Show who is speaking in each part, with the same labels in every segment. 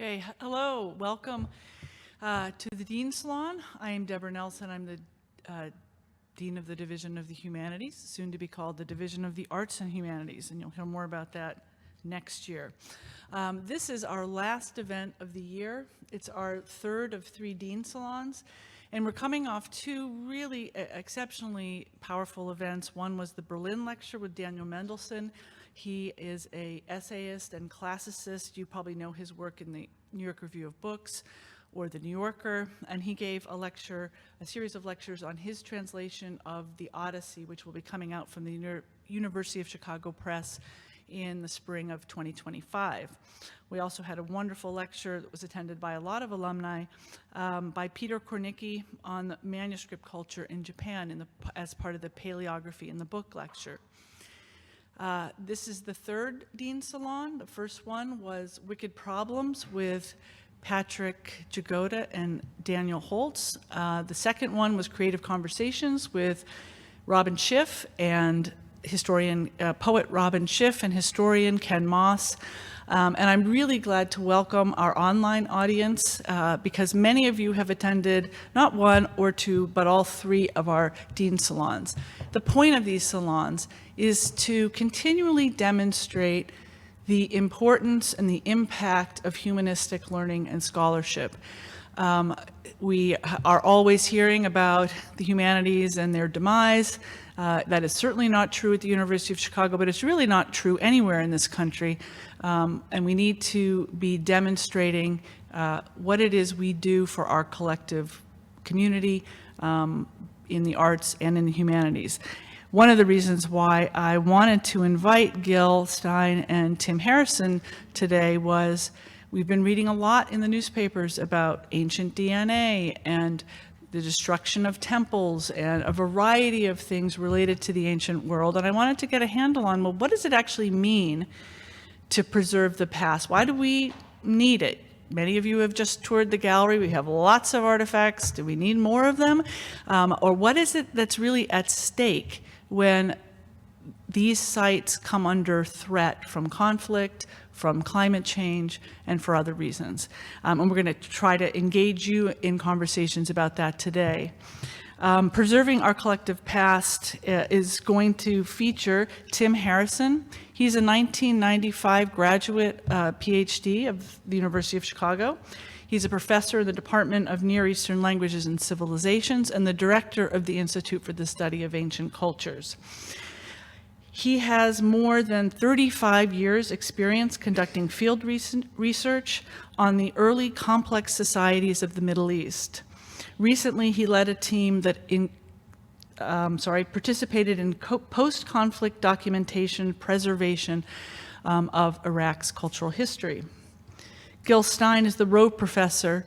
Speaker 1: Okay, hello, welcome to the Dean Salon. I am Deborah Nelson. I'm the Dean of the Division of the Humanities, soon to be called the Division of the Arts and Humanities, and you'll hear more about that next year. This is our last event of the year. It's our third of 3 Dean Salons, and we're coming off 2 really exceptionally powerful events. One was the Berlin lecture with Daniel Mendelsohn. He is an essayist and classicist. You probably know his work in the New York Review of Books or the New Yorker, and he gave a series of lectures on his translation of the Odyssey, which will be coming out from the University of Chicago Press in the spring of 2025. We also had a wonderful lecture that was attended by a lot of alumni by Peter Kornicki on the manuscript culture in Japan as part of the Paleography in the Book lecture. This is the 3rd Dean Salon. The first one was Wicked Problems with Patrick Jagoda and Daniel Holtz. The second one was Creative Conversations with Robin Schiff and poet Robin Schiff and historian Ken Moss. And I'm really glad to welcome our online audience because many of you have attended not 1 or 2, but all 3 of our Dean Salons. The point of these salons is to continually demonstrate the importance and the impact of humanistic learning and scholarship. We are always hearing about the humanities and their demise. That is certainly not true at the University of Chicago, but it's really not true anywhere in this country. And we need to be demonstrating what it is we do for our collective community in the arts and in the humanities. One of the reasons why I wanted to invite Gil Stein and Tim Harrison today was we've been reading a lot in the newspapers about ancient DNA and the destruction of temples and a variety of things related to the ancient world. And I wanted to get a handle on, well, what does it actually mean to preserve the past? Why do we need it? Many of you have just toured the gallery. We have lots of artifacts. Do we need more of them? Or what is it that's really at stake when these sites come under threat from conflict, from climate change, and for other reasons? And we're going to try to engage you in conversations about that today. Preserving Our Collective Past is going to feature Tim Harrison. He's a 1995 graduate PhD of the University of Chicago. He's a professor in the Department of Near Eastern Languages and Civilizations and the director of the Institute for the Study of Ancient Cultures. He has more than 35 years experience conducting field research on the early complex societies of the Middle East. Recently, he led a team that participated in post-conflict documentation preservation of Iraq's cultural history. Gil Stein is the Rowe Professor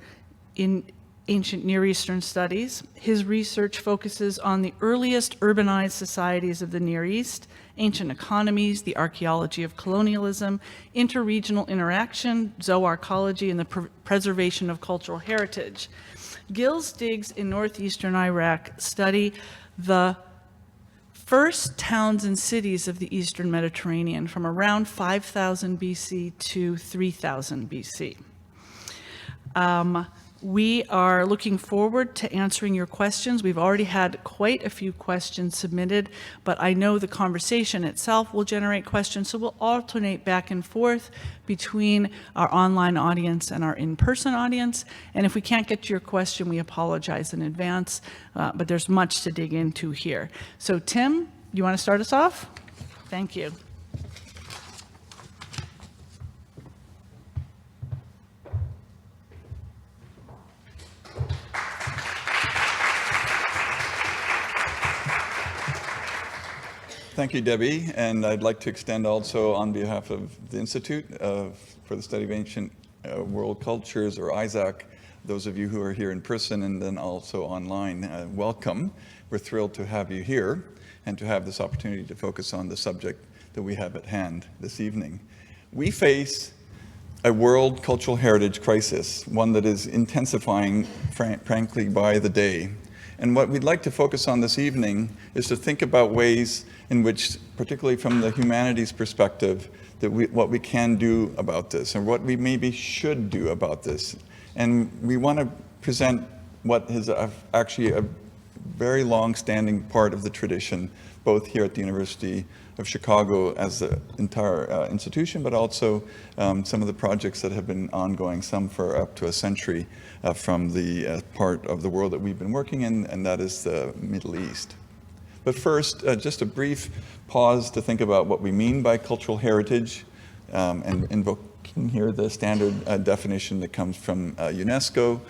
Speaker 1: in Ancient Near Eastern Studies. His research focuses on the earliest urbanized societies of the Near East, ancient economies, the archaeology of colonialism, interregional interaction, zooarchaeology, and the preservation of cultural heritage. Gil's digs in northeastern Iraq study the first towns and cities of the Eastern Mediterranean from around 5000 BC to 3000 BC. We are looking forward to answering your questions. We've already had quite a few questions submitted, but I know the conversation itself will generate questions, so we'll alternate back and forth between our online audience and our in-person audience. And if we can't get to your question, we apologize in advance, but there's much to dig into here. So Tim, you want to start us off? Thank you.
Speaker 2: Thank you, Debbie, and I'd like to extend also on behalf of the Institute for the Study of Ancient World Cultures, or ISAC, those of you who are here in person and then also online, welcome. We're thrilled to have you here and to have this opportunity to focus on the subject that we have at hand this evening. We face a world cultural heritage crisis, one that is intensifying, frankly, by the day. And what we'd like to focus on this evening is to think about ways in which, particularly from the humanities perspective, that what we can do about this, or what we maybe should do about this. And we want to present what is actually a very long-standing part of the tradition, both here at the University of Chicago as the entire institution, but also some of the projects that have been ongoing, some for up to a century from the part of the world that we've been working in, and that is the Middle East. But first, just a brief pause to think about what we mean by cultural heritage, and invoking here the standard definition that comes from UNESCO.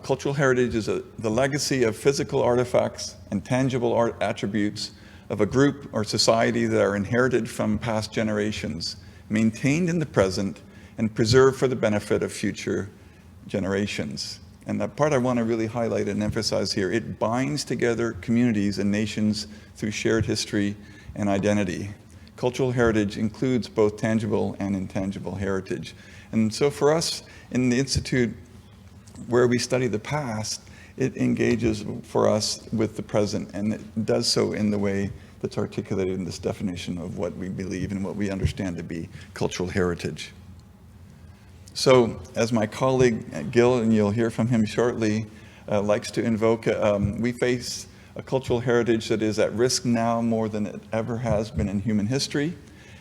Speaker 2: Cultural heritage is the legacy of physical artifacts and tangible art attributes of a group or society that are inherited from past generations, maintained in the present, and preserved for the benefit of future generations. And that part I want to really highlight and emphasize here. It binds together communities and nations through shared history and identity. Cultural heritage includes both tangible and intangible heritage. And so for us in the Institute, where we study the past, it engages for us with the present, and it does so in the way that's articulated in this definition of what we believe and what we understand to be cultural heritage. So, as my colleague Gil, and you'll hear from him shortly, likes to invoke, we face a cultural heritage that is at risk now more than it ever has been in human history.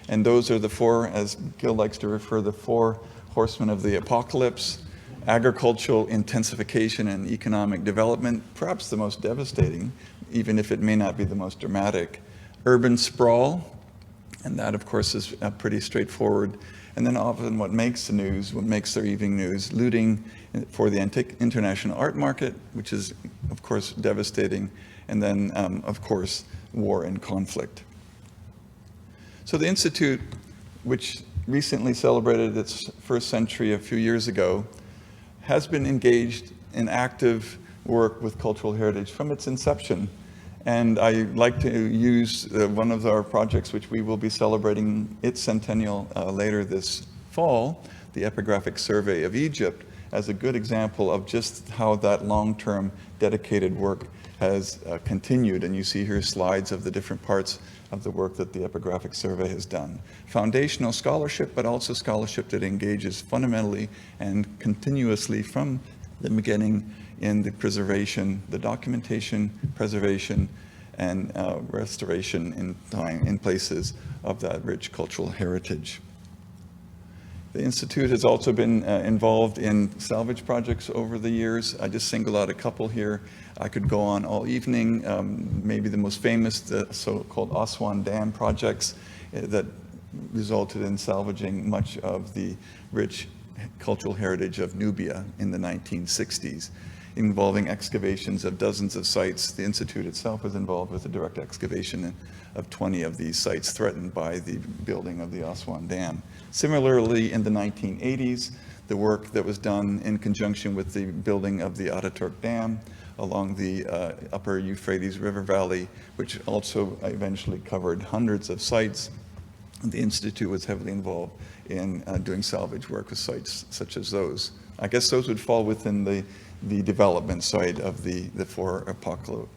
Speaker 2: And those are the four, as Gil likes to refer, the four horsemen of the apocalypse: agricultural intensification and economic development, perhaps the most devastating, even if it may not be the most dramatic; urban sprawl, and that of course is pretty straightforward; and then often what makes the news, what makes their evening news, looting for the international art market, which is of course devastating; and then of course war and conflict. So the Institute, which recently celebrated its first century a few years ago, has been engaged in active work with cultural heritage from its inception. And I like to use one of our projects, which we will be celebrating its centennial later this fall, the Epigraphic Survey of Egypt, as a good example of just how that long-term dedicated work has continued. And you see here slides of the different parts of the work that the Epigraphic Survey has done. Foundational scholarship, but also scholarship that engages fundamentally and continuously from the beginning in the preservation, the documentation, preservation, and restoration in time, in places of that rich cultural heritage. The Institute has also been involved in salvage projects over the years. I just single out a couple here. I could go on all evening. Maybe the most famous, the so-called Aswan Dam projects that resulted in salvaging much of the rich cultural heritage of Nubia in the 1960s, involving excavations of dozens of sites. The Institute itself was involved with the direct excavation of 20 of these sites threatened by the building of the Aswan Dam. Similarly, in the 1980s, the work that was done in conjunction with the building of the Ataturk Dam along the upper Euphrates River Valley, which also eventually covered hundreds of sites. The Institute was heavily involved in doing salvage work with sites such as those. I guess those would fall within the development side of the four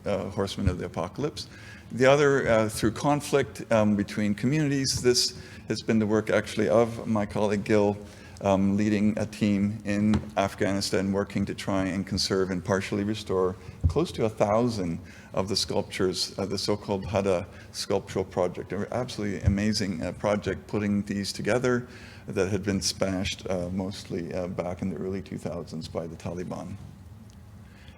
Speaker 2: horsemen of the apocalypse. The other, through conflict between communities, this has been the work actually of my colleague Gil, leading a team in Afghanistan working to try and conserve and partially restore close to 1,000 of the sculptures, the so-called Hada sculptural project. An absolutely amazing project putting these together that had been smashed mostly back in the early 2000s by the Taliban.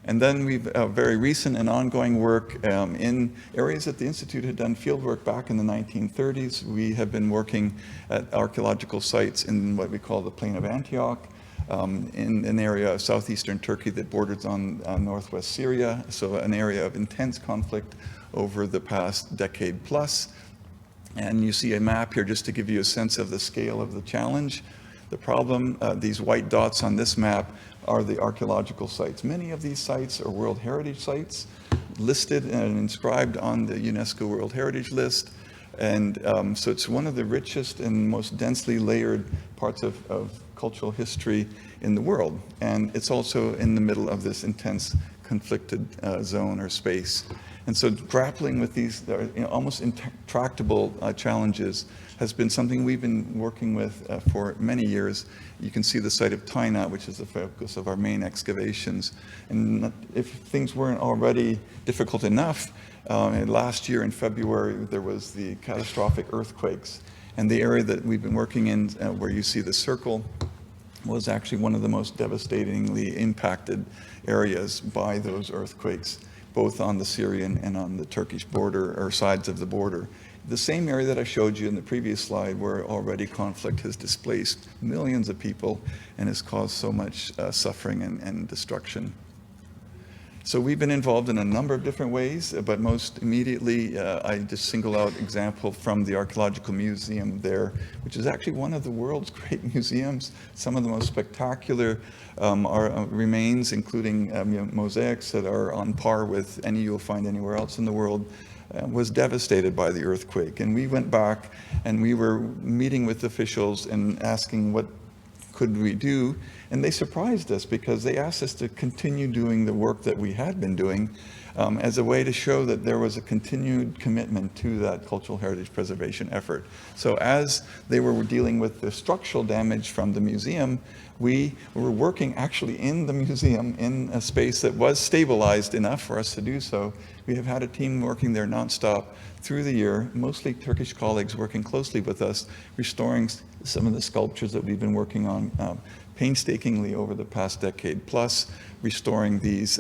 Speaker 2: And then we've very recent and ongoing work in areas that the Institute had done field work back in the 1930s. We have been working at archaeological sites in what we call the Plain of Antioch, in an area of southeastern Turkey that borders on northwest Syria, so an area of intense conflict over the past decade plus. And you see a map here just to give you a sense of the scale of the challenge. The problem, these white dots on this map are the archaeological sites. Many of these sites are World Heritage sites, listed and inscribed on the UNESCO World Heritage List. And so it's one of the richest and most densely layered parts of cultural history in the world. And it's also in the middle of this intense conflicted zone or space. And so grappling with these almost intractable challenges has been something we've been working with for many years. You can see the site of Taina, which is the focus of our main excavations. And if things weren't already difficult enough, last year in February, there was the catastrophic earthquakes. And the area that we've been working in, where you see the circle, was actually one of the most devastatingly impacted areas by those earthquakes, both on the Syrian and on the Turkish border, or sides of the border. The same area that I showed you in the previous slide, where already conflict has displaced millions of people and has caused so much suffering and destruction. So we've been involved in a number of different ways, but most immediately I just single out example from the Archaeological Museum there, which is actually one of the world's great museums. Some of the most spectacular remains, including mosaics that are on par with any you'll find anywhere else in the world, was devastated by the earthquake. And we went back and we were meeting with officials and asking what could we do. And they surprised us because they asked us to continue doing the work that we had been doing as a way to show that there was a continued commitment to that cultural heritage preservation effort. So as they were dealing with the structural damage from the museum, we were working actually in the museum in a space that was stabilized enough for us to do so. We have had a team working there nonstop through the year, mostly Turkish colleagues working closely with us, restoring some of the sculptures that we've been working on painstakingly over the past decade, plus restoring these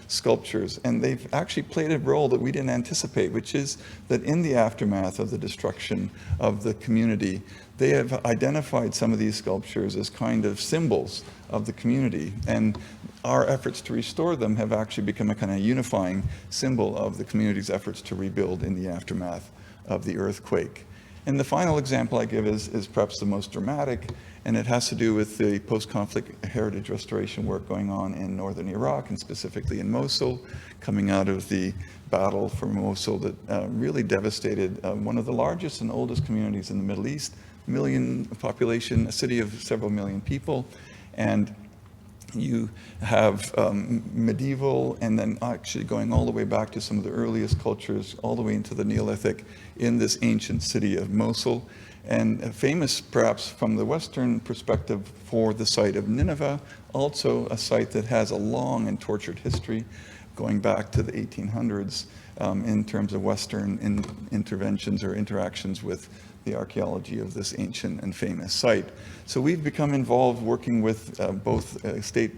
Speaker 2: sculptures. And they've actually played a role that we didn't anticipate, which is that in the aftermath of the destruction of the community, they have identified some of these sculptures as kind of symbols of the community. And our efforts to restore them have actually become a kind of unifying symbol of the community's efforts to rebuild in the aftermath of the earthquake. And the final example I give is perhaps the most dramatic, and it has to do with the post-conflict heritage restoration work going on in northern Iraq, and specifically in Mosul, coming out of the battle for Mosul that really devastated one of the largest and oldest communities in the Middle East, million population, a city of several million people. And you have medieval, and then actually going all the way back to some of the earliest cultures, all the way into the Neolithic, in this ancient city of Mosul. And famous perhaps from the Western perspective for the site of Nineveh, also a site that has a long and tortured history going back to the 1800s in terms of Western interventions or interactions with the archaeology of this ancient and famous site. So we've become involved working with both state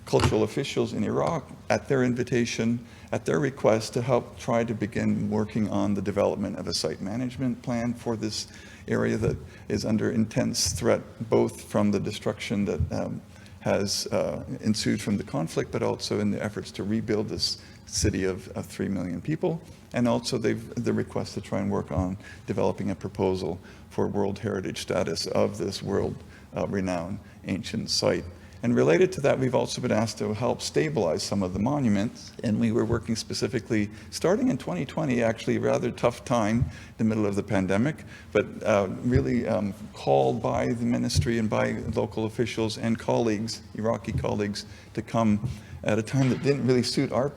Speaker 2: cultural officials in Iraq at their invitation, at their request, to help try to begin working on the development of a site management plan for this area that is under intense threat, both from the destruction that has ensued from the conflict, but also in the efforts to rebuild this city of 3 million people. And also the request to try and work on developing a proposal for World Heritage status of this world-renowned ancient site. And related to that, we've also been asked to help stabilize some of the monuments. And we were working specifically, starting in 2020, actually a rather tough time in the middle of the pandemic, but really called by the ministry and by local officials and colleagues, Iraqi colleagues, to come at a time that didn't really suit our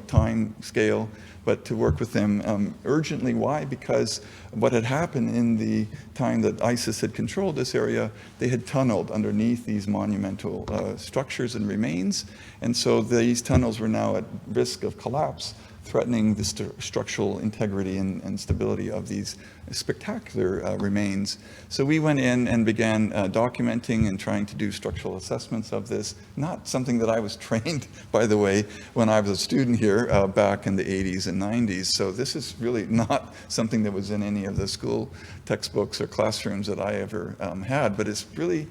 Speaker 2: time scale, but to work with them urgently. Why? Because what had happened in the time that ISIS had controlled this area, they had tunneled underneath these monumental structures and remains. And so these tunnels were now at risk of collapse, threatening the structural integrity and stability of these spectacular remains. So we went in and began documenting and trying to do structural assessments of this. Not something that I was trained, by the way, when I was a student here back in the 80s and 90s. So this is really not something that was in any of the school textbooks or classrooms that I ever had, but it's really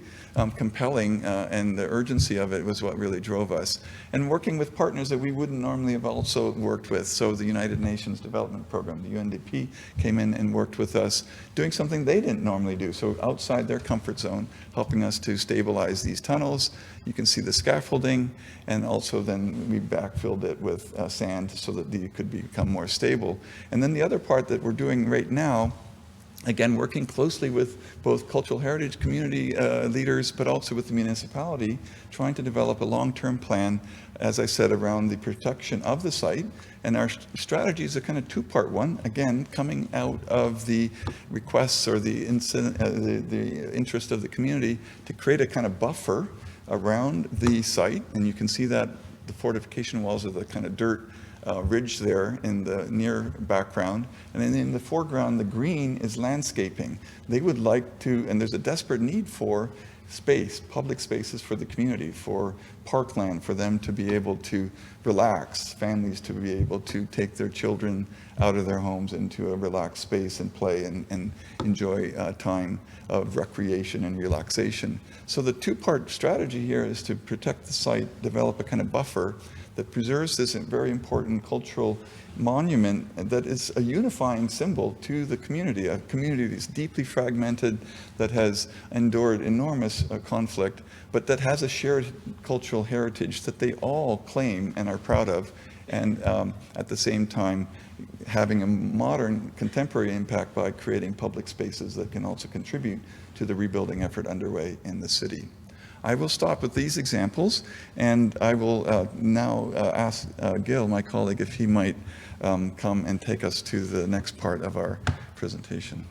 Speaker 2: compelling, and the urgency of it was what really drove us. And working with partners that we wouldn't normally have also worked with. So the United Nations Development Program, the UNDP, came in and worked with us, doing something they didn't normally do. So outside their comfort zone, helping us to stabilize these tunnels. You can see the scaffolding, and also then we backfilled it with sand so that it could become more stable. And then the other part that we're doing right now again, working closely with both cultural heritage community leaders, but also with the municipality, trying to develop a long-term plan, as I said, around the protection of the site. And our strategy is a kind of two-part one, again, coming out of the requests or the interest of the community to create a kind of buffer around the site. And you can see that the fortification walls are the kind of dirt ridge there in the near background. And then in the foreground, the green is landscaping. They would like to, and there's a desperate need for space, public spaces for the community, for parkland, for them to be able to relax, families to be able to take their children out of their homes into a relaxed space and play and enjoy time of recreation and relaxation. So the two-part strategy here is to protect the site, develop a kind of buffer that preserves this very important cultural monument that is a unifying symbol to the community, a community that's deeply fragmented, that has endured enormous conflict, but that has a shared cultural heritage that they all claim and are proud of, and at the same time having a modern, contemporary impact by creating public spaces that can also contribute to the rebuilding effort underway in the city. I will stop with these examples, and I will now ask Gil, my colleague, if he might come and take us to the next part of our presentation.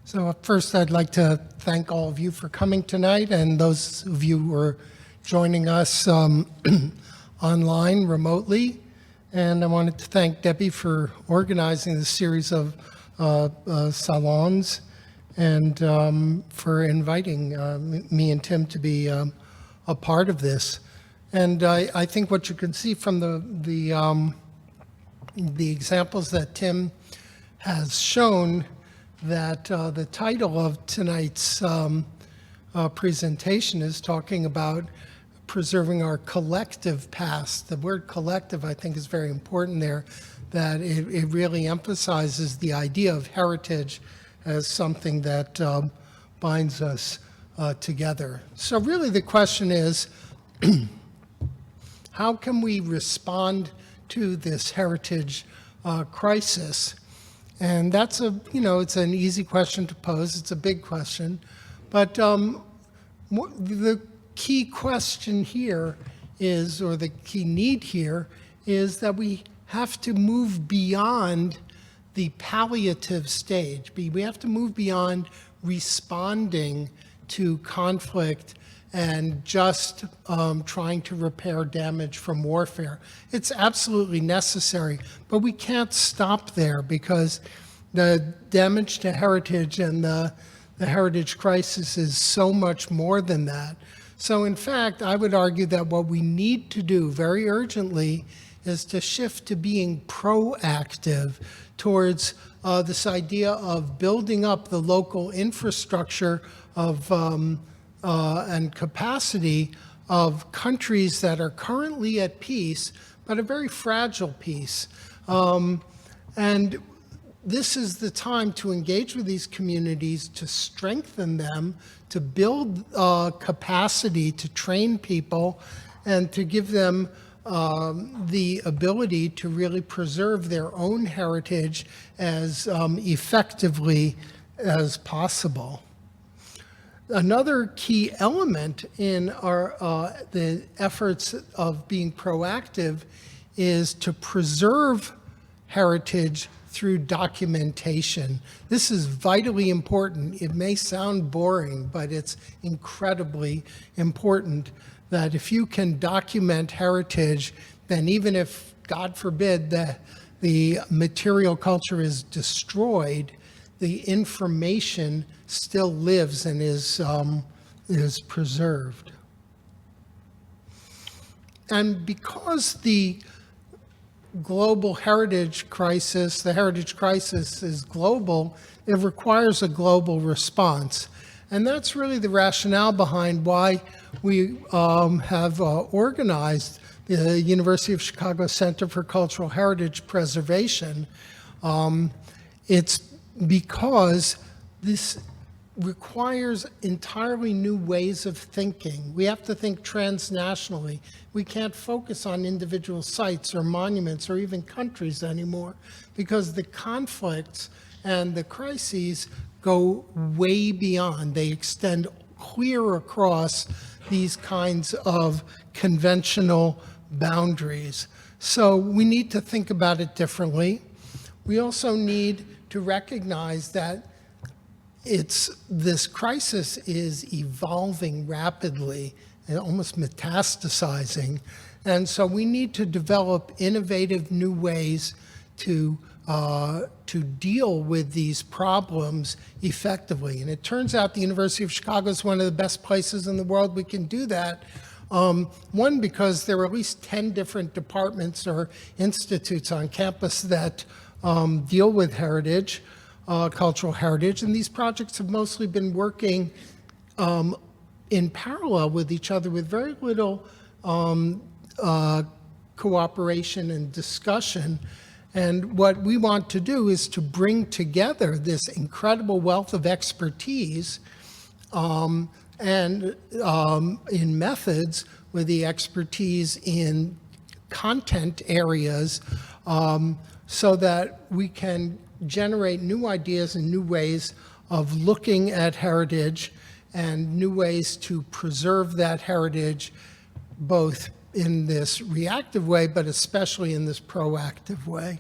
Speaker 3: So first, I'd like to thank all of you for coming tonight, and those of you who are joining us online remotely. And I wanted to thank Debbie for organizing this series of salons and for inviting me and Tim to be a part of this. And I think what you can see from the examples that Tim has shown, that the title of tonight's presentation is talking about preserving our collective past. The word collective, I think, is very important there, that it really emphasizes the idea of heritage as something that binds us together. So really the question is, how can we respond to this heritage crisis? And that's it's an easy question to pose. It's a big question. But the key question here is, or the key need here, is that we have to move beyond the palliative stage. We have to move beyond responding to conflict and just trying to repair damage from warfare. It's absolutely necessary, but we can't stop there, because the damage to heritage and the heritage crisis is so much more than that. So in fact, I would argue that what we need to do very urgently is to shift to being proactive towards this idea of building up the local infrastructure of and capacity of countries that are currently at peace, but a very fragile peace. And this is the time to engage with these communities, to strengthen them, to build capacity, to train people, and to give them the ability to really preserve their own heritage as effectively as possible. Another key element in the efforts of being proactive is to preserve heritage through documentation. This is vitally important. It may sound boring, but it's incredibly important that if you can document heritage, then even if, God forbid, the material culture is destroyed, the information still lives and is preserved. And because the global heritage crisis, the heritage crisis is global, it requires a global response. And that's really the rationale behind why we have organized the University of Chicago Center for Cultural Heritage Preservation. It's because this requires entirely new ways of thinking. We have to think transnationally. We can't focus on individual sites or monuments or even countries anymore, because the conflicts and the crises go way beyond. They extend clear across these kinds of conventional boundaries. So we need to think about it differently. We also need to recognize that this crisis is evolving rapidly and almost metastasizing. And so we need to develop innovative new ways to deal with these problems effectively. And it turns out the University of Chicago is one of the best places in the world we can do that. One, because there are at least 10 different departments or institutes on campus that deal with heritage, cultural heritage, and these projects have mostly been working in parallel with each other with very little cooperation and discussion. And what we want to do is to bring together this incredible wealth of expertise and in methods with the expertise in content areas so that we can generate new ideas and new ways of looking at heritage and new ways to preserve that heritage, both in this reactive way, but especially in this proactive way.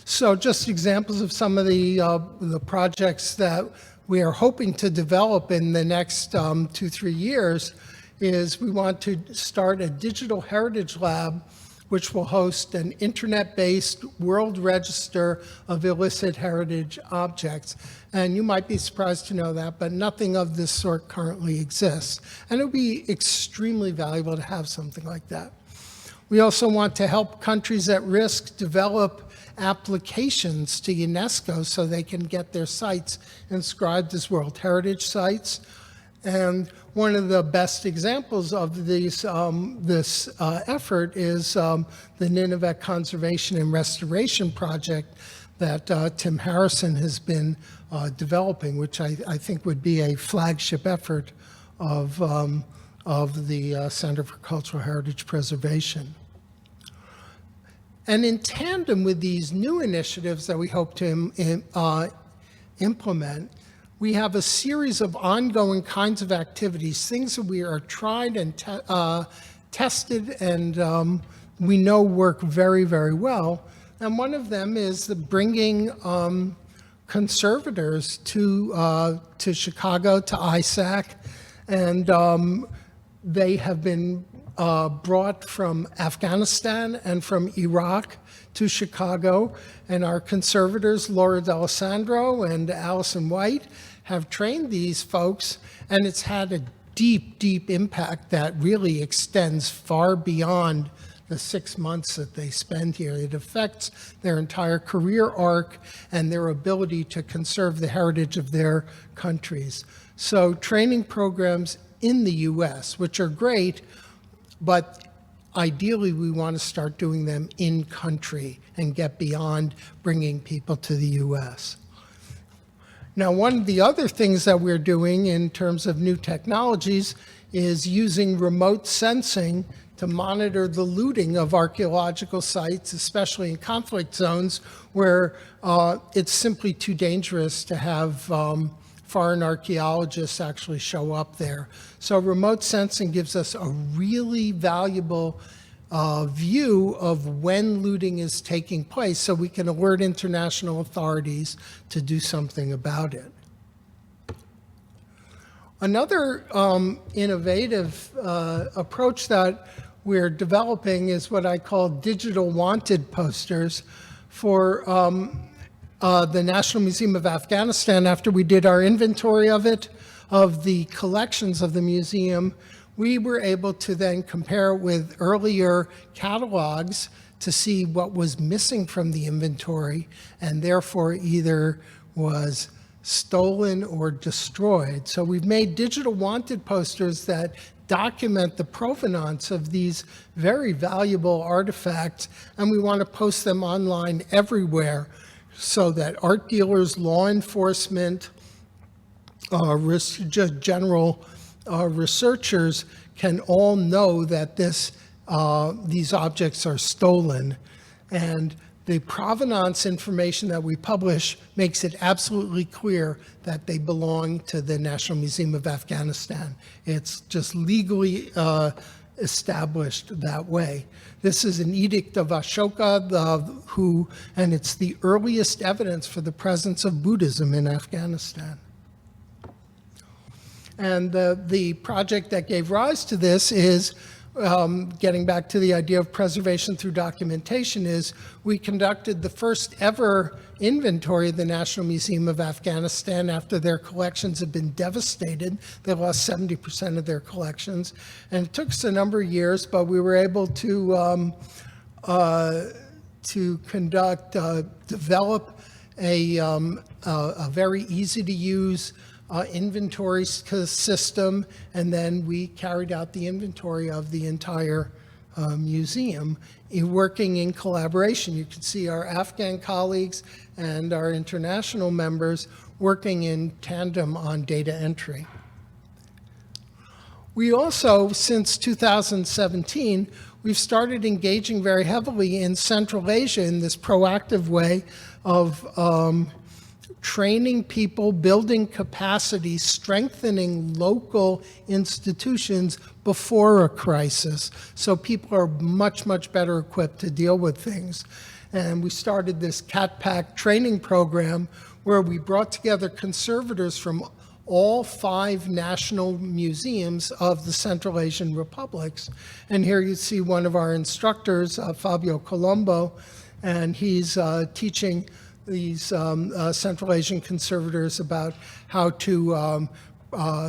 Speaker 3: So just examples of some of the projects that we are hoping to develop in the next 2-3 years is we want to start a digital heritage lab which will host an internet-based world register of illicit heritage objects. And you might be surprised to know that, but nothing of this sort currently exists. And it would be extremely valuable to have something like that. We also want to help countries at risk develop applications to UNESCO so they can get their sites inscribed as World Heritage Sites. And one of the best examples of this effort is the Nineveh Conservation and Restoration Project that Tim Harrison has been developing, which I think would be a flagship effort of the Center for Cultural Heritage Preservation. And in tandem with these new initiatives that we hope to implement, we have a series of ongoing kinds of activities, things that we are tried and tested and we know work very, very well. And one of them is the bringing conservators to Chicago, to ISAC, and they have been brought from Afghanistan and from Iraq to Chicago, and our conservators, Laura D'Alessandro and Allison White, have trained these folks, and it's had a deep, deep impact that really extends far beyond the 6 months that they spend here. It affects their entire career arc and their ability to conserve the heritage of their countries. So training programs in the US, which are great, but ideally we want to start doing them in country and get beyond bringing people to the US. Now, one of the other things that we're doing in terms of new technologies is using remote sensing to monitor the looting of archaeological sites, especially in conflict zones where it's simply too dangerous to have foreign archaeologists actually show up there. So remote sensing gives us a really valuable view of when looting is taking place so we can alert international authorities to do something about it. Another innovative approach that we're developing is what I call digital wanted posters for the National Museum of Afghanistan. After we did our inventory of it, of the collections of the museum, we were able to then compare it with earlier catalogs to see what was missing from the inventory and therefore either was stolen or destroyed. So we've made digital wanted posters that document the provenance of these very valuable artifacts, and we want to post them online everywhere so that art dealers, law enforcement, general researchers can all know that these objects are stolen. And the provenance information that we publish makes it absolutely clear that they belong to the National Museum of Afghanistan. It's just legally established that way. This is an edict of Ashoka, and it's the earliest evidence for the presence of Buddhism in Afghanistan. And the project that gave rise to this is, getting back to the idea of preservation through documentation, is we conducted the first ever inventory of the National Museum of Afghanistan after their collections had been devastated. They lost 70% of their collections. And it took us a number of years, but we were able to develop a very easy to use inventory system, and then we carried out the inventory of the entire museum, working in collaboration. You can see our Afghan colleagues and our international members working in tandem on data entry. We also, since 2017, we've started engaging very heavily in Central Asia in this proactive way of training people, building capacity, strengthening local institutions before a crisis, so people are much, much better equipped to deal with things. And we started this CATPAC training program where we brought together conservators from all 5 national museums of the Central Asian republics. And here you see one of our instructors, Fabio Colombo, and he's teaching these Central Asian conservators about how to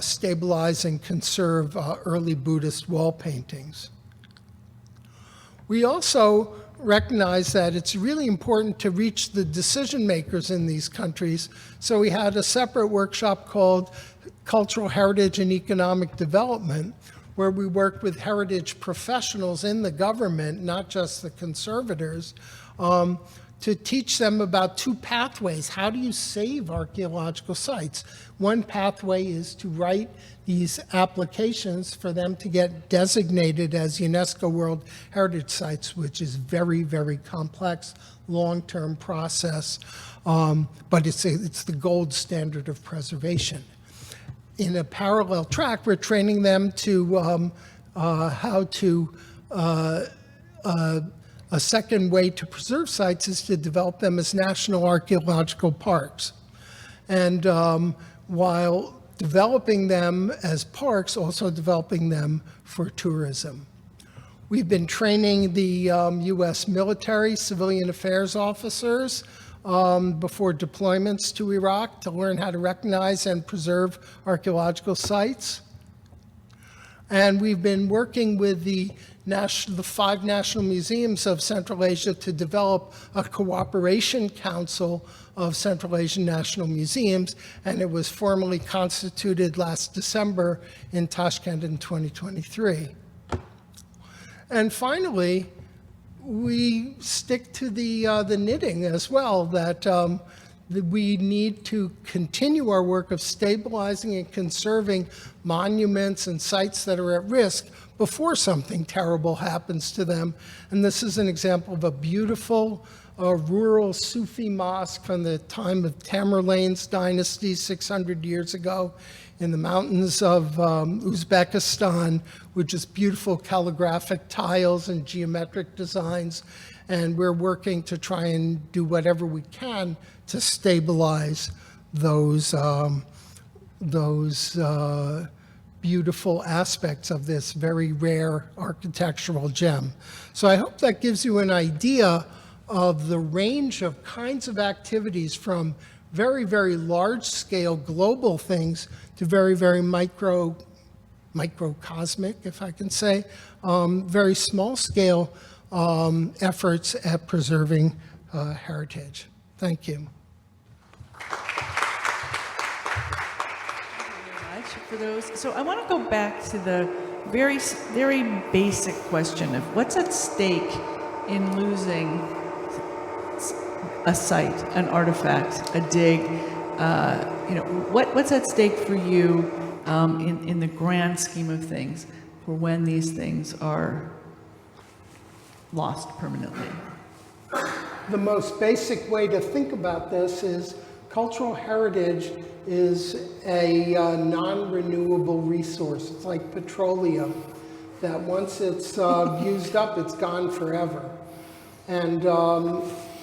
Speaker 3: stabilize and conserve early Buddhist wall paintings. We also recognize that it's really important to reach the decision makers in these countries. So we had a separate workshop called Cultural Heritage and Economic Development, where we worked with heritage professionals in the government, not just the conservators, to teach them about 2 pathways. How do you save archaeological sites? One pathway is to write these applications for them to get designated as UNESCO World Heritage Sites, which is very, very complex, long-term process, but it's the gold standard of preservation. In a parallel track, we're training them to how to a second way to preserve sites is to develop them as national archaeological parks. And while developing them as parks, also developing them for tourism. We've been training the U.S. military, civilian affairs officers before deployments to Iraq to learn how to recognize and preserve archaeological sites. And we've been working with the 5 national museums of Central Asia to develop a cooperation council of Central Asian national museums, and it was formally constituted last December in Tashkent in 2023. And finally, we stick to the knitting as well, that we need to continue our work of stabilizing and conserving monuments and sites that are at risk before something terrible happens to them. And this is an example of a beautiful rural Sufi mosque from the time of Tamerlane's dynasty 600 years ago in the mountains of Uzbekistan, with just beautiful calligraphic tiles and geometric designs. And we're working to try and do whatever we can to stabilize those beautiful aspects of this very rare architectural gem. So I hope that gives you an idea of the range of kinds of activities, from very, very large scale global things to very, very microcosmic, if I can say, very small scale efforts at preserving heritage. Thank you.
Speaker 1: For those. So I want to go back to the very basic question of what's at stake in losing a site, an artifact, a dig. What's at stake for you in the grand scheme of things for when these things are lost permanently?
Speaker 3: The most basic way to think about this is cultural heritage is a non-renewable resource. It's like petroleum, that once it's used up, it's gone forever. And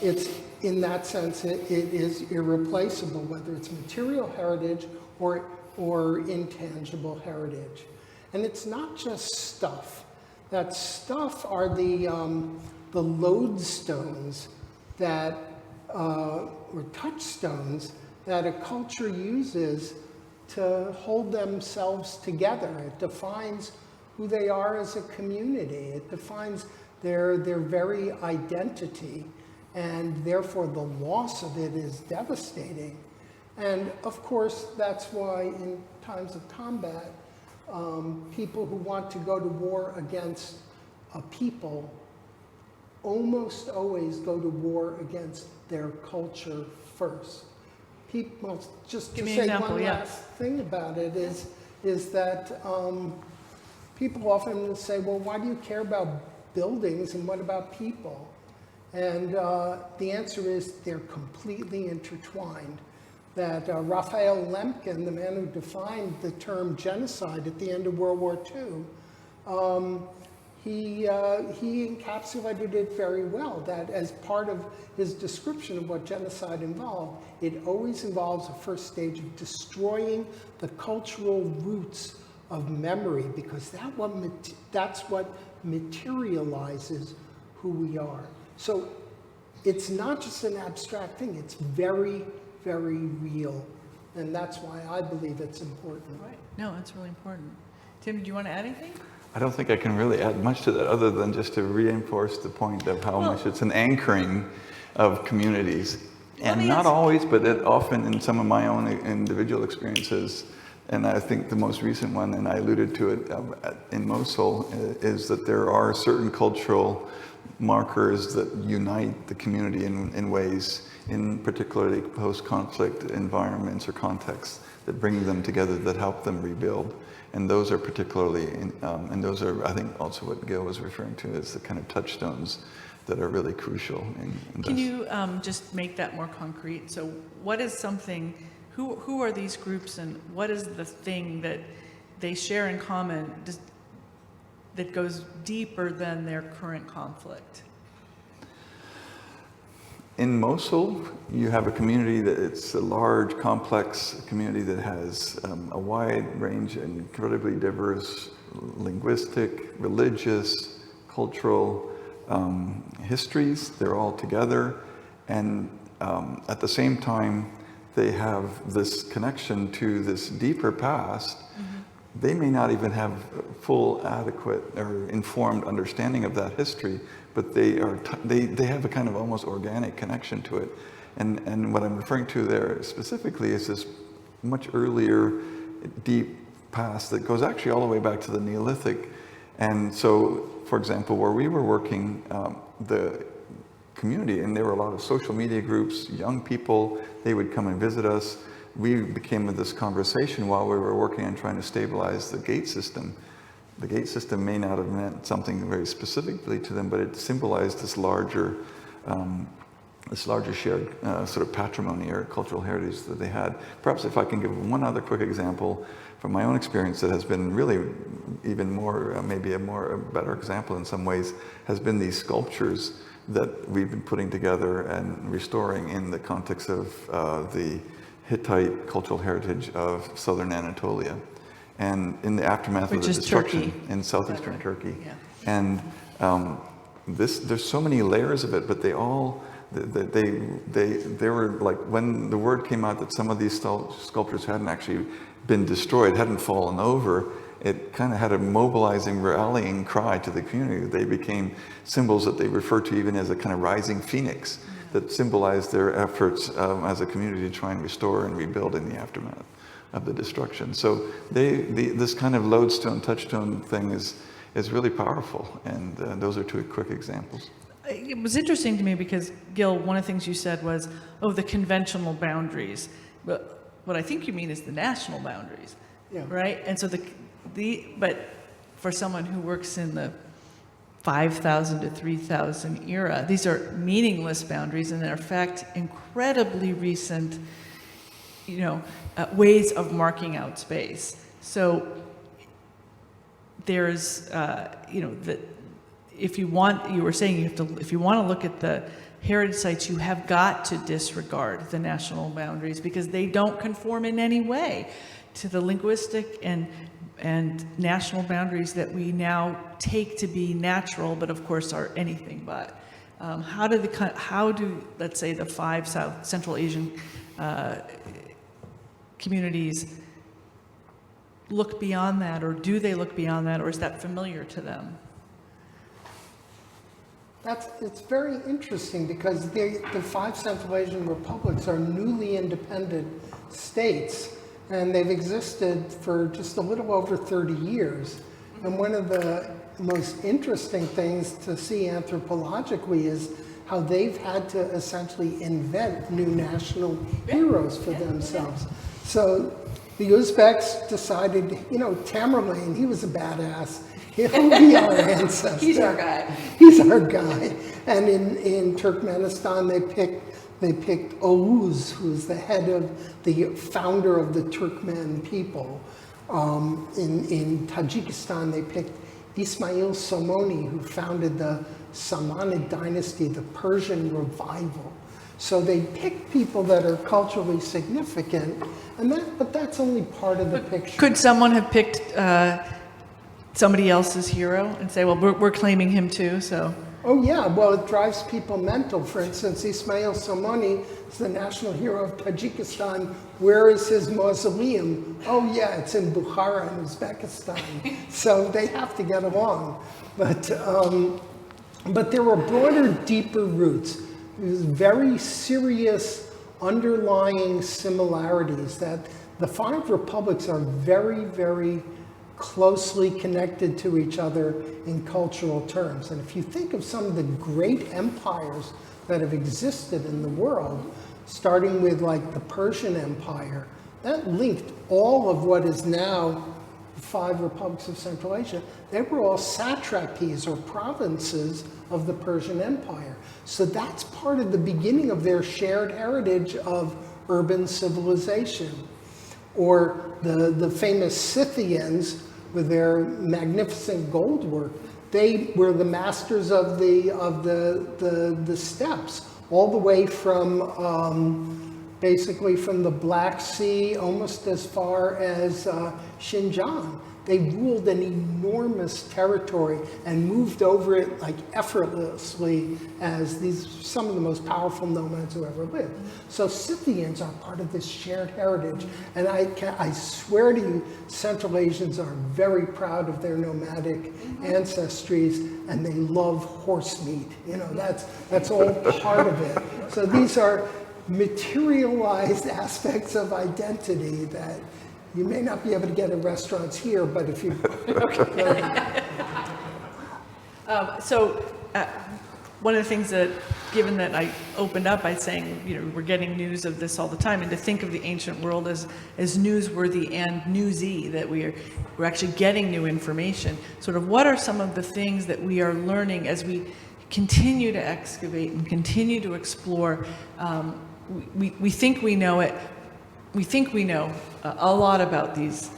Speaker 3: it's, in that sense, it is irreplaceable, whether it's material heritage or intangible heritage. And it's not just stuff. That stuff are the lodestones that, or touchstones that a culture uses to hold themselves together. It defines who they are as a community. It defines their very identity, and therefore the loss of it is devastating. And of course, that's why in times of combat, people who want to go to war against a people almost always go to war against their culture first. People, just to say one last thing about it is that people often say, well, why do you care about buildings and what about people? And the answer is they're completely intertwined. That Raphael Lemkin, the man who defined the term genocide at the end of World War II, he encapsulated it very well, that as part of his description of what genocide involved, it always involves a first stage of destroying the cultural roots of memory, because that's what materializes who we are. So it's not just an abstract thing, it's very, very real. And that's why I believe it's important.
Speaker 1: Right. No, it's really important. Tim, do you want to add anything?
Speaker 2: I don't think I can really add much to that other than just to reinforce the point of how much it's an anchoring of communities. And not always, but often in some of my own individual experiences, and I think the most recent one, and I alluded to it in Mosul, is that there are certain cultural markers that unite the community in ways, in particularly post-conflict environments or contexts, that bring them together, that help them rebuild. And those are particularly, and those are, I think, also what Gil was referring to as the kind of touchstones that are really crucial.
Speaker 1: Can you just make that more concrete? So what is something, who are these groups, and what is the thing that they share in common that goes deeper than their current conflict?
Speaker 2: In Mosul, you have a community that it's a large, complex community that has a wide range and incredibly diverse linguistic, religious, cultural histories. They're all together, and at the same time, they have this connection to this deeper past. Mm-hmm. They may not even have full, adequate, or informed understanding of that history, but they have a kind of almost organic connection to it. And what I'm referring to there specifically is this much earlier, deep past that goes actually all the way back to the Neolithic. And so, for example, where we were working, the community, and there were a lot of social media groups, young people, they would come and visit us. We became in this conversation while we were working on trying to stabilize the gate system. The gate system may not have meant something very specifically to them, but it symbolized this larger shared sort of patrimony or cultural heritage that they had. Perhaps if I can give one other quick example from my own experience that has been really even more, maybe a better example in some ways, has been these sculptures that we've been putting together and restoring in the context of the Hittite cultural heritage of southern Anatolia, and in the aftermath of the destruction in southeastern Turkey.
Speaker 1: Yeah.
Speaker 2: And there's so many layers of it, but they all they were like, when the word came out that some of these sculptures hadn't actually been destroyed, hadn't fallen over, it kind of had a mobilizing, rallying cry to the community. They became symbols that they refer to even as a kind of rising phoenix that symbolized their efforts as a community to try and restore and rebuild in the aftermath of the destruction. So this kind of lodestone, touchstone thing is really powerful, and those are two quick examples.
Speaker 1: It was interesting to me because, Gil, one of the things you said was, oh, the conventional boundaries. But what I think you mean is the national boundaries, right? And so but for someone who works in the 5,000 to 3,000 era, these are meaningless boundaries, and they're in fact incredibly recent, ways of marking out space. So there's, that if you want, you were saying if you want to look at the heritage sites, you have got to disregard the national boundaries because they don't conform in any way to the linguistic and national boundaries that we now take to be natural, but of course are anything but. How do let's say the 5 Central Asian communities look beyond that, or do they look beyond that, or is that familiar to them?
Speaker 3: It's very interesting because the 5 Central Asian republics are newly independent states, and they've existed for just a little over 30 years. And one of the most interesting things to see anthropologically is how they've had to essentially invent new national heroes for themselves. So the Uzbeks decided, Tamerlane, he was a badass. He'll be our ancestor.
Speaker 1: He's our guy.
Speaker 3: He's our guy. And in Turkmenistan, they picked Oğuz, who's the founder of the Turkmen people. In Tajikistan, they picked Ismail Somoni, who founded the Samanid dynasty, the Persian revival. So they pick people that are culturally significant, but that's only part of the picture.
Speaker 1: Could someone have picked somebody else's hero and say, well, we're claiming him too, so?
Speaker 3: Oh yeah, well, it drives people mental. For instance, Ismail Somoni is the national hero of Tajikistan. Where is his mausoleum? Oh yeah, it's in Bukhara in Uzbekistan. So they have to get along. But there were broader, deeper roots. There's very serious underlying similarities that the 5 republics are very, very closely connected to each other in cultural terms. And if you think of some of the great empires that have existed in the world, starting with like the Persian Empire, that linked all of what is now the 5 republics of Central Asia. They were all satrapies or provinces of the Persian Empire. So that's part of the beginning of their shared heritage of urban civilization. Or the famous Scythians with their magnificent gold work. They were the masters of the steppes, all the way from basically from the Black Sea almost as far as Xinjiang. They ruled an enormous territory and moved over it like effortlessly as some of the most powerful nomads who ever lived. So Scythians are part of this shared heritage. And I swear to you, Central Asians are very proud of their nomadic ancestries, and they love horse meat. That's all part of it. So these are materialized aspects of identity that you may not be able to get in restaurants here, but if you...
Speaker 1: One of the things that, given that I opened up by saying, we're getting news of this all the time, and to think of the ancient world as newsworthy and newsy, that we're actually getting new information, sort of what are some of the things that we are learning as we continue to excavate and continue to explore? We think we know it. We think we know a lot about these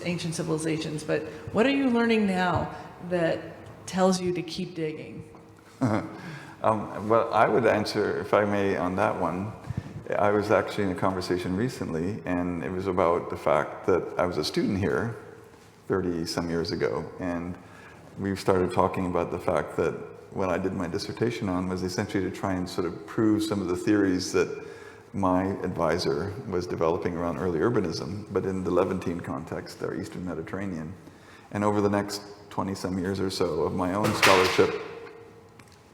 Speaker 1: ancient civilizations, but what are you learning now that tells you to keep digging?
Speaker 2: Well, I would answer, if I may, on that one. I was actually in a conversation recently, and it was about the fact that I was a student here 30-some years ago, and we started talking about the fact that what I did my dissertation on was essentially to try and sort of prove some of the theories that my advisor was developing around early urbanism, but in the Levantine context, or Eastern Mediterranean. And over the next 20-some years or so of my own scholarship,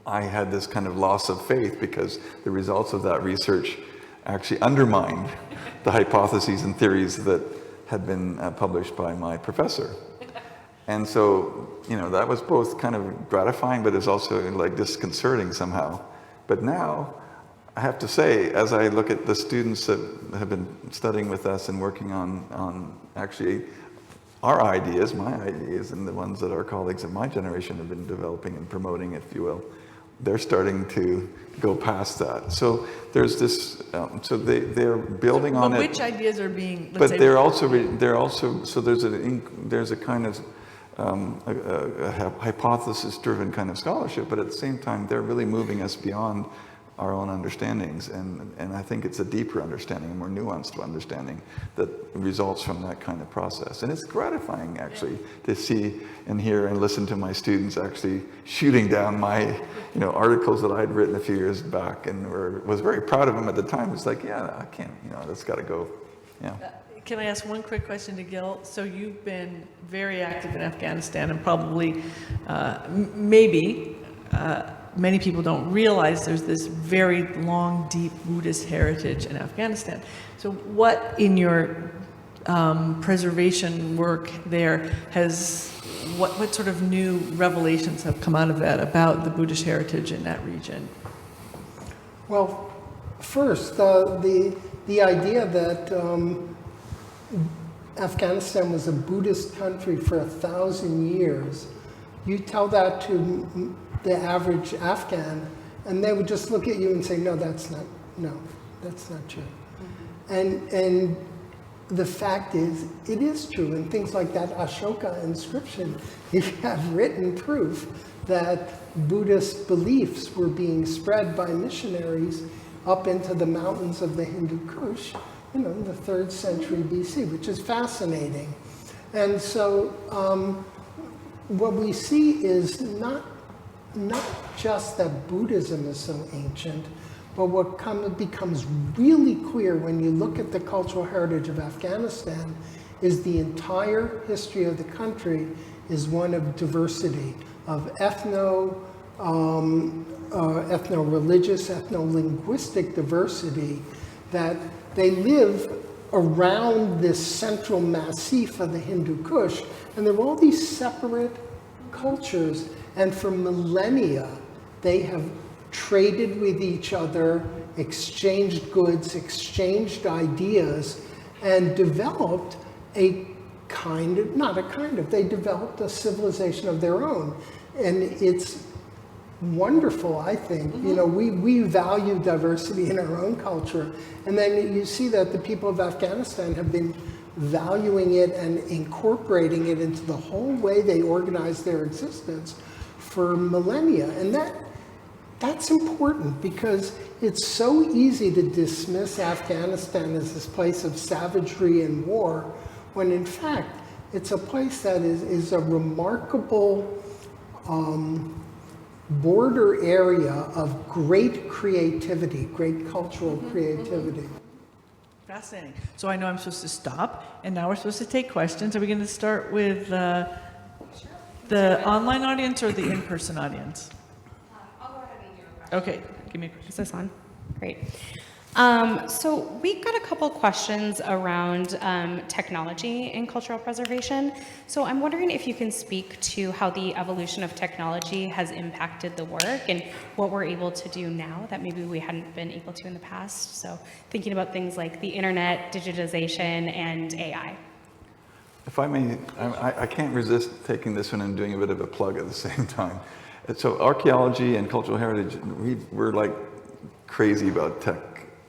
Speaker 2: I had this kind of loss of faith because the results of that research actually undermined the hypotheses and theories that had been published by my professor. And so, that was both kind of gratifying, but it's also like disconcerting somehow. But now, I have to say, as I look at the students that have been studying with us and working on actually our ideas, my ideas, and the ones that our colleagues of my generation have been developing and promoting, if you will, they're starting to go past that. So there's this, so they're building on it.
Speaker 1: Which ideas are being, let's
Speaker 2: But
Speaker 1: say,
Speaker 2: they're also, so there's a kind of a hypothesis-driven kind of scholarship, but at the same time, they're really moving us beyond our own understandings, and I think it's a deeper understanding, a more nuanced understanding that results from that kind of process. And it's gratifying, actually, to see and hear and listen to my students actually shooting down my, articles that I had written a few years back, and was very proud of them at the time. It's like, yeah, I can't, that's got to go. Yeah.
Speaker 1: Can I ask one quick question to Gil? So you've been very active in Afghanistan, and probably, many people don't realize there's this very long, deep Buddhist heritage in Afghanistan. So what in your preservation work there what sort of new revelations have come out of that about the Buddhist heritage in that region?
Speaker 3: Well, first, the idea that Afghanistan was a Buddhist country for 1,000 years, you tell that to the average Afghan, and they would just look at you and say, no, that's not true. Mm-hmm. And the fact is, it is true. And things like that Ashoka inscription, you have written proof that Buddhist beliefs were being spread by missionaries up into the mountains of the Hindu Kush, in the 3rd century BC, which is fascinating. And so what we see is not just that Buddhism is so ancient, but what becomes really clear when you look at the cultural heritage of Afghanistan is the entire history of the country is one of diversity, of ethno-religious, ethno-linguistic diversity, that they live around this central massif of the Hindu Kush, and there are all these separate cultures, and for millennia, they have traded with each other, exchanged goods, exchanged ideas, and developed they developed a civilization of their own. And it's wonderful, I think. Mm-hmm. We value diversity in our own culture, and then you see that the people of Afghanistan have been valuing it and incorporating it into the whole way they organize their existence for millennia. And that's important, because it's so easy to dismiss Afghanistan as this place of savagery and war, when in fact it's a place that is a remarkable border area of great creativity, great cultural creativity.
Speaker 1: Fascinating. So I know I'm supposed to stop, and now we're supposed to take questions. Are we going to start with the online audience or the in-person audience?
Speaker 4: I'll go ahead and do a question.
Speaker 1: Okay, give me a question.
Speaker 4: Is this on? Great. So we got a couple questions around technology in cultural preservation. So I'm wondering if you can speak to how the evolution of technology has impacted the work and what we're able to do now that maybe we hadn't been able to in the past. So thinking about things like the internet, digitization, and AI.
Speaker 2: If I may, I can't resist taking this one and doing a bit of a plug at the same time. So archaeology and cultural heritage, we're like crazy about tech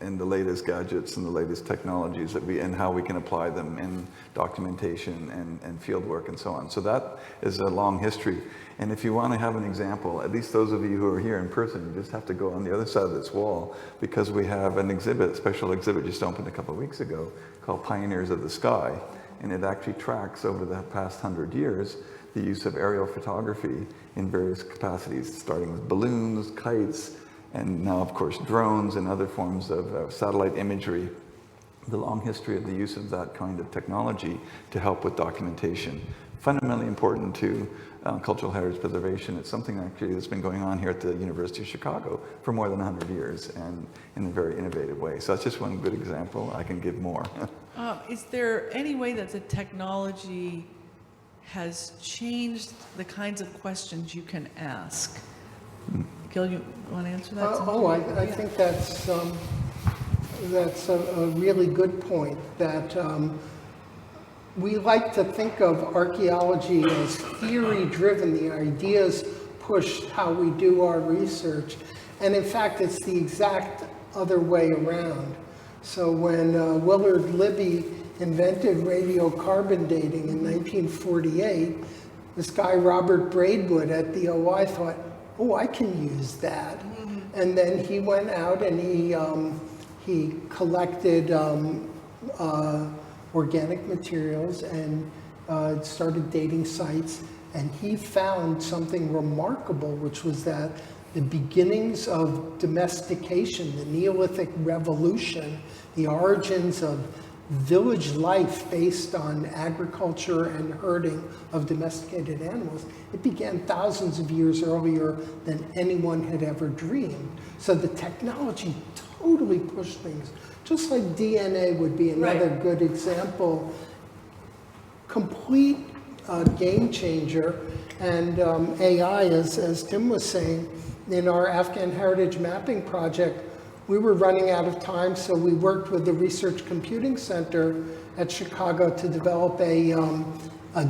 Speaker 2: and the latest gadgets and the latest technologies and how we can apply them in documentation and field work and so on. So that is a long history. And if you want to have an example, at least those of you who are here in person, you just have to go on the other side of this wall, because we have an exhibit, special exhibit just opened a couple of weeks ago called Pioneers of the Sky. And it actually tracks over the past 100 years the use of aerial photography in various capacities, starting with balloons, kites, and now, of course, drones and other forms of satellite imagery. The long history of the use of that kind of technology to help with documentation fundamentally important to cultural heritage preservation. It's something actually that's been going on here at the University of Chicago for more than 100 years and in a very innovative way. So that's just one good example. I can give more.
Speaker 1: Is there any way that the technology has changed the kinds of questions you can ask? Gil, you want to answer that?
Speaker 3: I think that's a really good point, that we like to think of archaeology as theory-driven. The ideas push how we do our research. And in fact, it's the exact other way around. So when Willard Libby invented radiocarbon dating in 1948, this guy, Robert Braidwood at the OI, thought, oh, I can use that. And then he went out and he collected organic materials and started dating sites. And he found something remarkable, which was that the beginnings of domestication, the Neolithic Revolution, the origins of village life based on agriculture and herding of domesticated animals, it began thousands of years earlier than anyone had ever dreamed. So the technology totally pushed things. Just like DNA would be another good example. Complete game changer. And AI, as Tim was saying, in our Afghan Heritage Mapping project, we were running out of time, so we worked with the Research Computing Center at Chicago to develop a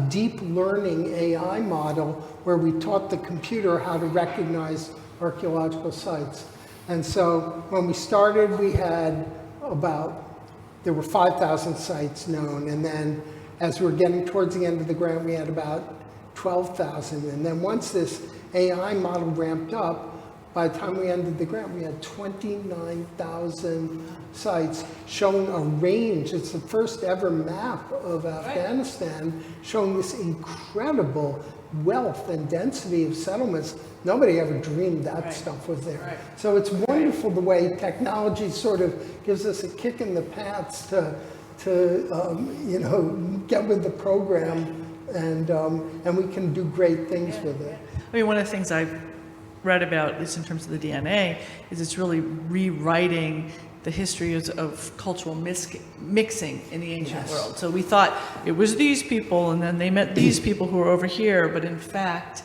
Speaker 3: deep learning AI model where we taught the computer how to recognize archaeological sites. And so when we started, we had there were 5,000 sites known, and then as we were getting towards the end of the grant, we had about 12,000. And then once this AI model ramped up, by the time we ended the grant, we had 29,000 sites showing a range. It's the first ever map of Afghanistan showing this incredible wealth and density of settlements. Nobody ever dreamed that stuff was there. So it's wonderful the way technology sort of gives us a kick in the pants to get with the program, and we can do great things with it.
Speaker 1: I mean, one of the things I've read about, at least in terms of the DNA, is it's really rewriting the history of cultural mixing in the ancient world. So we thought it was these people, and then they met these people who were over here, but in fact,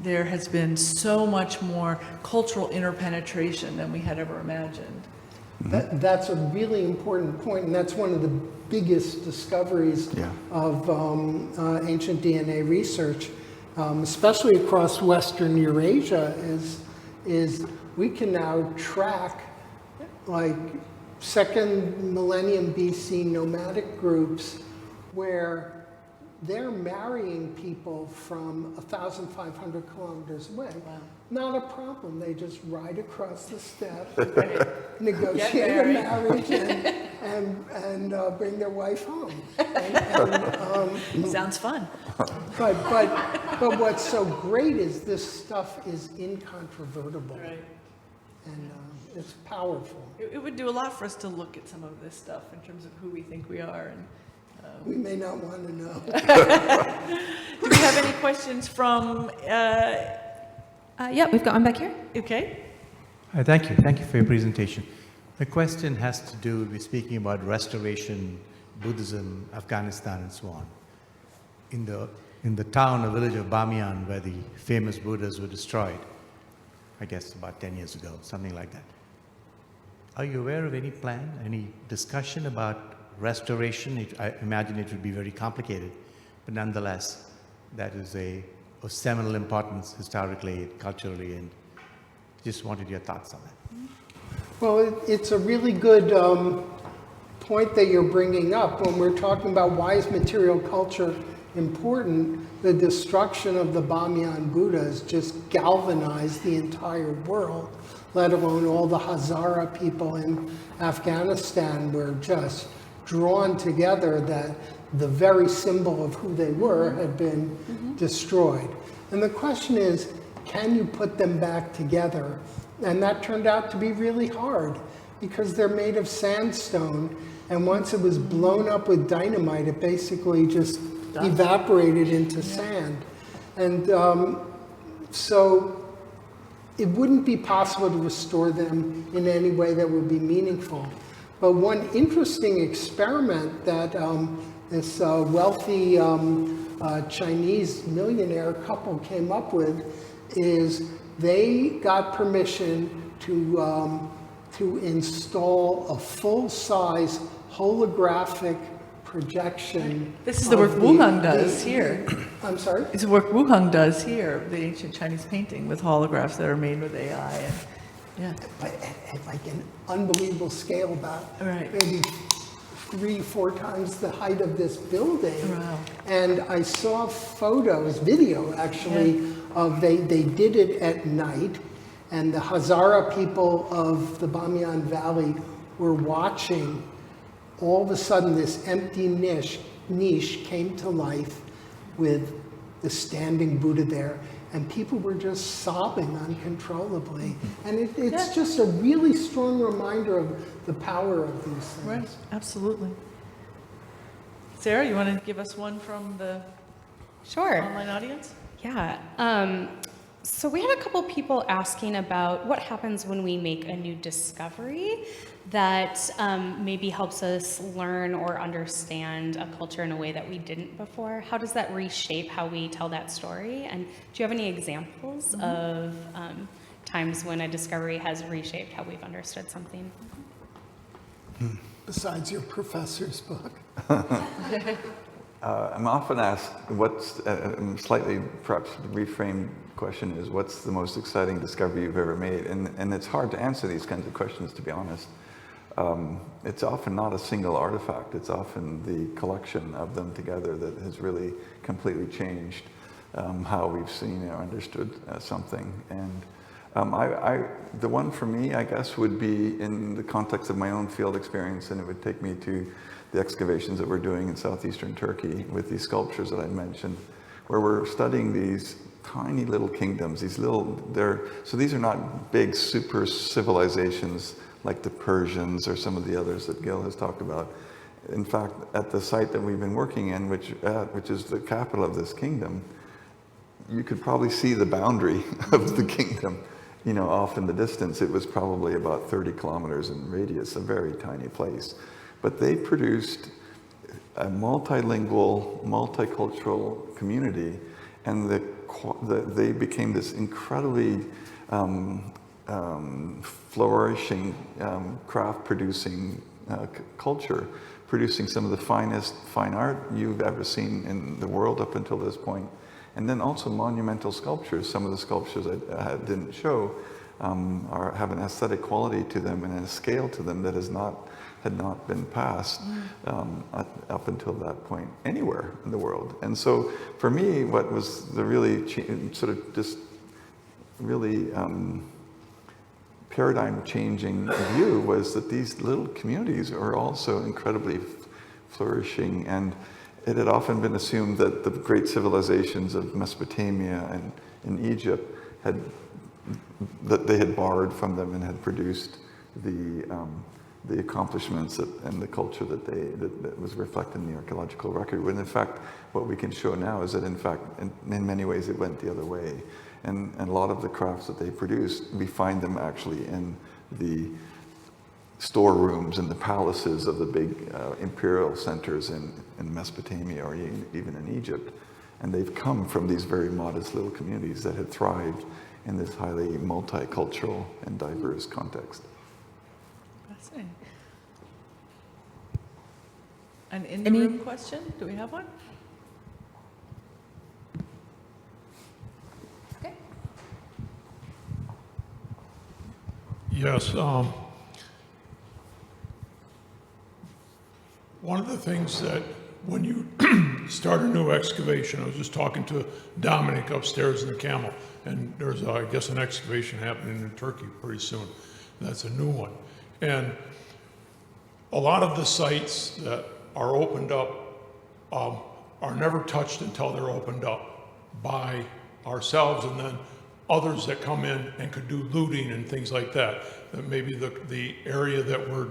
Speaker 1: there has been so much more cultural interpenetration than we had ever imagined.
Speaker 3: That's a really important point, and that's one of the biggest discoveries of ancient DNA research, especially across Western Eurasia, is we can now track like second millennium BC nomadic groups where they're marrying people from 1,500 kilometers away. Wow. Not a problem. They just ride across the steppe, negotiate a marriage, and bring their wife home.
Speaker 1: Sounds fun.
Speaker 3: But what's so great is this stuff is incontrovertible. Right. And it's powerful.
Speaker 1: It would do a lot for us to look at some of this stuff in terms of who we think we are. And
Speaker 3: we may not want to know.
Speaker 1: Do we have any questions from?
Speaker 4: Yeah, we've got one back here.
Speaker 1: Okay.
Speaker 5: Thank you. Thank you for your presentation. The question has to do with speaking about restoration, Buddhism, Afghanistan, and so on. In the town or village of Bamiyan, where the famous Buddhas were destroyed, I guess about 10 years ago, something like that. Are you aware of any plan, any discussion about restoration? I imagine it would be very complicated, but nonetheless, that is of seminal importance historically, culturally, and just wanted your thoughts on that.
Speaker 3: Well, it's a really good point that you're bringing up when we're talking about why is material culture important. The destruction of the Bamiyan Buddhas just galvanized the entire world, let alone all the Hazara people in Afghanistan were just drawn together that the very symbol of who they were had been destroyed. And the question is, can you put them back together? And that turned out to be really hard because they're made of sandstone, and once it was blown up with dynamite, it basically just evaporated into sand. And so it wouldn't be possible to restore them in any way that would be meaningful. But one interesting experiment that this wealthy Chinese millionaire couple came up with is they got permission to install a full-size holographic projection.
Speaker 1: This is the work
Speaker 3: of
Speaker 1: Wu Hung does here.
Speaker 3: I'm sorry?
Speaker 1: It's the work Wu Hung does here, the ancient Chinese painting with holographs that are made with AI. And, yeah.
Speaker 3: But at like an unbelievable scale, about
Speaker 1: Right.
Speaker 3: maybe 3-4 times the height of this building.
Speaker 1: Wow.
Speaker 3: And I saw photos, video actually, of they did it at night, and the Hazara people of the Bamiyan Valley were watching. All of a sudden, this empty niche came to life with the standing Buddha there, and people were just sobbing uncontrollably. And it's just a really strong reminder of the power of these things.
Speaker 1: Right, absolutely. Sarah, you want to give us one from the
Speaker 4: Sure.
Speaker 1: online audience?
Speaker 4: Yeah. So we had a couple people asking about what happens when we make a new discovery that maybe helps us learn or understand a culture in a way that we didn't before. How does that reshape how we tell that story? And do you have any examples of times when a discovery has reshaped how we've understood something?
Speaker 3: Besides your professor's book.
Speaker 2: I'm often asked what's, slightly perhaps reframed question is, what's the most exciting discovery you've ever made? And it's hard to answer these kinds of questions, to be honest. It's often not a single artifact. It's often the collection of them together that has really completely changed how we've seen or understood something. And the one for me, I guess, would be in the context of my own field experience, and it would take me to the excavations that we're doing in southeastern Turkey with these sculptures that I mentioned, where we're studying these tiny little kingdoms, so these are not big super civilizations like the Persians or some of the others that Gil has talked about. In fact, at the site that we've been working in, which is the capital of this kingdom, you could probably see the boundary of the kingdom, off in the distance. It was probably about 30 kilometers in radius, a very tiny place. But they produced a multilingual, multicultural community, and they became this incredibly flourishing craft-producing culture, producing some of the finest fine art you've ever seen in the world up until this point. And then also monumental sculptures. Some of the sculptures I didn't show have an aesthetic quality to them and a scale to them that had not been passed up until that point anywhere in the world. And so for me, what was the really sort of just really paradigm changing view was that these little communities are also incredibly flourishing. And it had often been assumed that the great civilizations of Mesopotamia and in Egypt that they had borrowed from them and had produced the accomplishments and the culture that was reflected in the archaeological record. When in fact, what we can show now is that in fact, in many ways, it went the other way. And a lot of the crafts that they produced, we find them actually in the storerooms and the palaces of the big imperial centers in Mesopotamia or even in Egypt. And they've come from these very modest little communities that had thrived in this highly multicultural and diverse context.
Speaker 1: Fascinating. An in-the-room question? Do we have one?
Speaker 4: Okay.
Speaker 6: Yes. One of the things that when you start a new excavation, I was just talking to Dominic upstairs in the Camel, and there's, I guess, an excavation happening in Turkey pretty soon. That's a new one. And a lot of the sites that are opened up are never touched until they're opened up by ourselves, and then others that come in and could do looting and things like that. That maybe the area that we're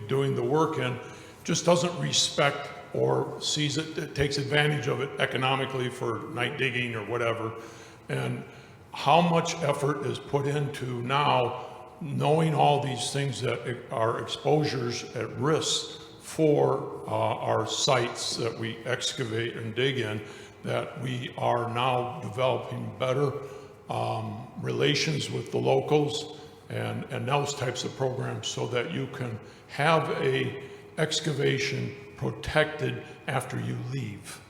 Speaker 6: doing the work in just doesn't respect or sees it, takes advantage of it economically for night digging or whatever. And how much effort is put into now knowing all these things that are exposures at risk for our sites that we excavate and dig in, that we are now developing better relations with the locals and those types of programs so that you can have a excavation protected after you leave.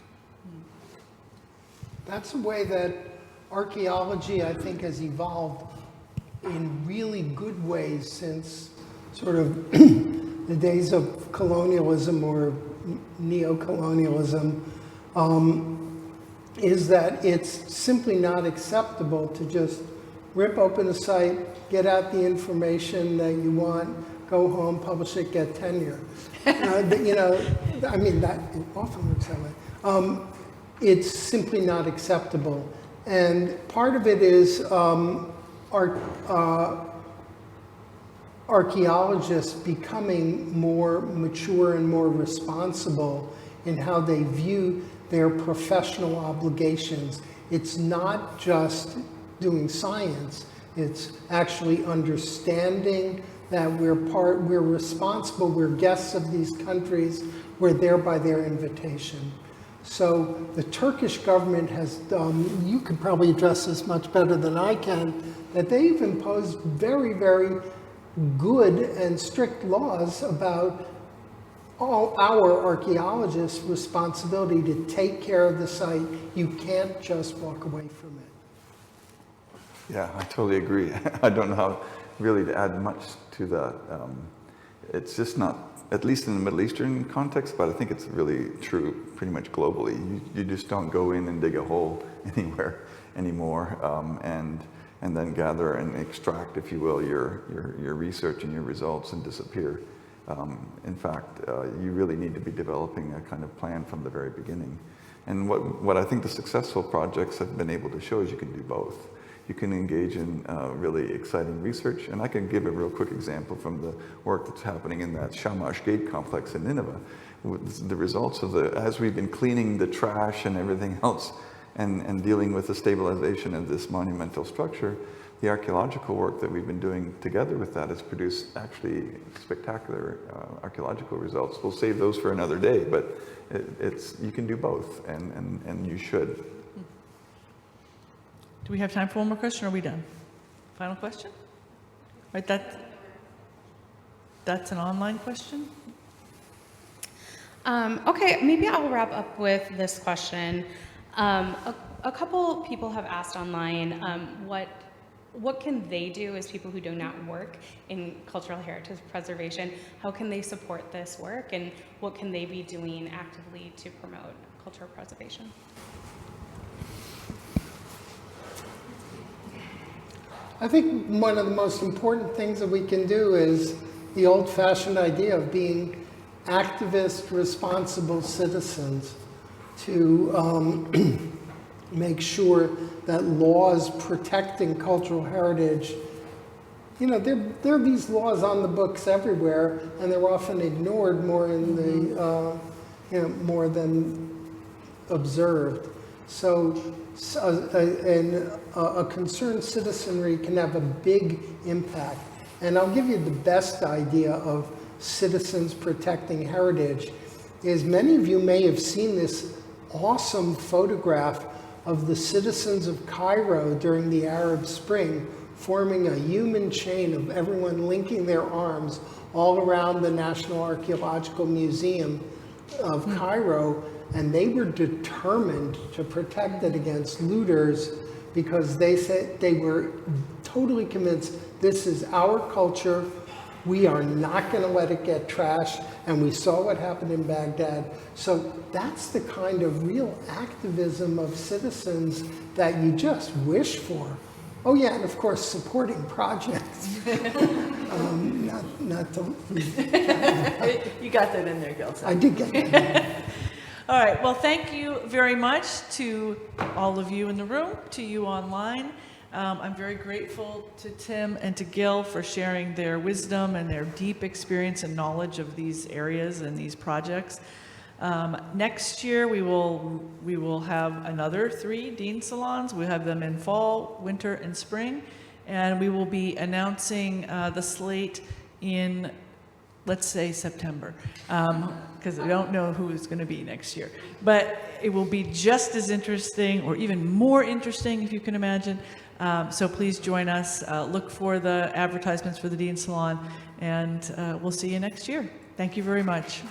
Speaker 3: That's a way that archaeology, I think, has evolved in really good ways since sort of the days of colonialism or neo-colonialism, is that it's simply not acceptable to just rip open a site, get out the information that you want, go home, publish it, get tenure. You know, I mean, that it often works that way. It's simply not acceptable. And part of it is archaeologists becoming more mature and more responsible in how they view their professional obligations. It's not just doing science, it's actually understanding that we're responsible, we're guests of these countries, we're there by their invitation. So the Turkish government has, you could probably address this much better than I can, that they've imposed very, very good and strict laws about all our archaeologists' responsibility to take care of the site. You can't just walk away from it.
Speaker 2: Yeah, I totally agree. I don't know how really to add much to that. It's just not, at least in the Middle Eastern context, but I think it's really true pretty much globally. You just don't go in and dig a hole anywhere anymore, and then gather and extract, if you will, your research and your results and disappear. In fact, you really need to be developing a kind of plan from the very beginning. And what I think the successful projects have been able to show is you can do both. You can engage in really exciting research, and I can give a real quick example from the work that's happening in that Shamash Gate complex in Nineveh. The results of as we've been cleaning the trash and everything else and dealing with the stabilization of this monumental structure, the archaeological work that we've been doing together with that has produced actually spectacular archaeological results. We'll save those for another day, but you can do both, and you should.
Speaker 1: Do we have time for one more question, or are we done? Final question? Right, that's an online question?
Speaker 4: Okay, maybe I'll wrap up with this question. A couple people have asked online what can they do as people who do not work in cultural heritage preservation? How can they support this work, and what can they be doing actively to promote cultural preservation?
Speaker 3: I think one of the most important things that we can do is the old-fashioned idea of being activist, responsible citizens to make sure that laws protecting cultural heritage, you know, there are these laws on the books everywhere, and they're often ignored more in the, more than observed. So a concerned citizenry can have a big impact. And I'll give you the best idea of citizens protecting heritage is many of you may have seen this awesome photograph of the citizens of Cairo during the Arab Spring, forming a human chain of everyone linking their arms all around the National Archaeological Museum of Cairo. And they were determined to protect it against looters because they said they were totally convinced this is our culture. We are not going to let it get trashed. And we saw what happened in Baghdad. So that's the kind of real activism of citizens that you just wish for. Oh yeah, and of course supporting projects. Not to.
Speaker 1: You got that in there, Gil.
Speaker 3: I did get that.
Speaker 1: All right, well, thank you very much to all of you in the room, to you online. I'm very grateful to Tim and to Gil for sharing their wisdom and their deep experience and knowledge of these areas and these projects. Next year, we will have another 3 Dean Salons. We have them in fall, winter, and spring. And we will be announcing the slate in, let's say, September, because we don't know who is going to be next year. But it will be just as interesting, or even more interesting, if you can imagine. So please join us. Look for the advertisements for the Dean Salon, and we'll see you next year. Thank you very much.